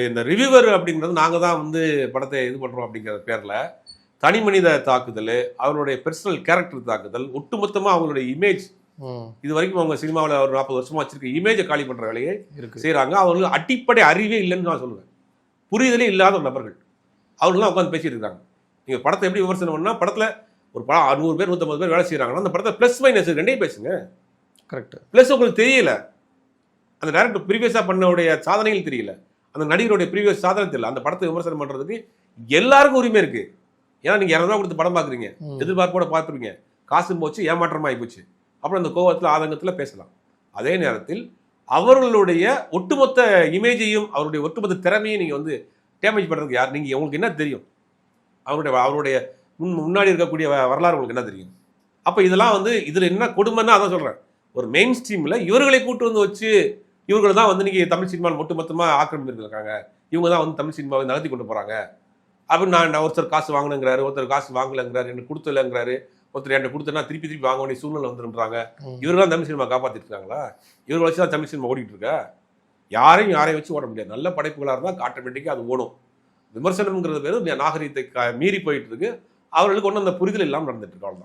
இந்த ரிவ்யூவர் அப்படிங்கிறது நாங்கள் தான் வந்து படத்தை இது பண்ணுறோம் அப்படிங்கிற பேரில் தனி மனித தாக்குதல், அவருடைய பர்சனல் கேரக்டர் தாக்குதல், ஒட்டுமொத்தமாக அவங்களுடைய இமேஜ் இது வரைக்கும் அவங்க சினிமாவில் ஒரு 40 வருஷமா வச்சிருக்க இமேஜை காலி பண்ணுற வேலையை செய்கிறாங்க. அவங்களுக்கு அடிப்படை அறிவே இல்லைன்னு நான் சொல்லுவேன். புரிதலே இல்லாத ஒரு நபர்கள் அவர்கள்லாம் உட்காந்து பேசிட்டு இருக்காங்க. நீங்கள் படத்தை எப்படி விமர்சனம் பண்ணால் படத்தில் ஒரு படம் 100 பேர் 150 பேர் வேலை செய்கிறாங்கன்னா அந்த படத்தை ப்ளஸ் மைனஸ் ரெண்டையும் பேசுங்க. கரெக்ட். ப்ளஸ் உங்களுக்கு தெரியல, அந்த டேரக்டர் ப்ரீவியஸாக பண்ணவுடைய சாதனைகள் தெரியல, அந்த நடிகருடைய ப்ரீவியஸ் சாதனை தெரியல, அந்த படத்தை விமர்சனம் பண்ணுறதுக்கு எல்லாருக்கும் உரிமை இருக்குது. ஏன்னா நீங்கள் 200 ரூபா கொடுத்து படம் பார்க்குறீங்க, எதிர்பார்ப்போட பார்த்துருவீங்க, காசும் போச்சு, ஏமாற்றமாகி போச்சு, அப்புறம் அந்த கோவத்தில் ஆதங்கத்தில் பேசலாம். அதே நேரத்தில் அவர்களுடைய ஒட்டுமொத்த இமேஜையும் அவருடைய ஒட்டுமொத்த திறமையும் நீங்கள் வந்து டேமேஜ் பண்ணுறதுக்கு யார்? நீங்கள் உங்களுக்கு என்ன தெரியும்? அவருடைய முன்னாடி இருக்கக்கூடிய வரலாறு உங்களுக்கு என்ன தெரியும்? அப்போ இதெல்லாம் வந்து இதில் என்ன கொடுமைன்னா அதான் சொல்கிறேன், ஒரு மெயின் ஸ்ட்ரீமில் இவர்களை கூட்டு வந்து வச்சு இவர்கள் தான் வந்து நீங்கள் தமிழ் சினிமாவில் ஒட்டுமொத்தமாக ஆக்கிரமிச்சிருக்காங்க, இவங்க தான் வந்து தமிழ் சினிமாவை நகர்த்தி கொண்டு போகிறாங்க அப்படின்னு நான் ஒருத்தர் காசு வாங்கினுங்கிறாரு, ஒருத்தர் காசு வாங்கலைங்கிறாரு, எனக்கு கொடுத்தலைங்கிறாரு, ஒருத்தர் என்கிட்ட கொடுத்தனா திருப்பி வாங்க வேண்டிய சூழ்நிலை வந்துருன்றாங்க. இவர்கள் தமிழ் சினிமா காப்பாற்றிட்டு இருக்காங்களா? இவர்கள் வச்சு தான் தமிழ் சினிமா ஓடிட்டு இருக்கா? யாரையும் வச்சு ஓட முடியாது. நல்ல படைப்புகளாக இருந்தால் ஆட்டோமேட்டிக்காக அது ஓடும். விமர்சனம்ங்கிறது பேர் நாகரீகத்தை மீறி போயிட்டு இருக்கு. அவர்களுக்கு ஒன்றும் அந்த புரிதல் இல்லாமல் நடந்துட்டு இருக்காங்க.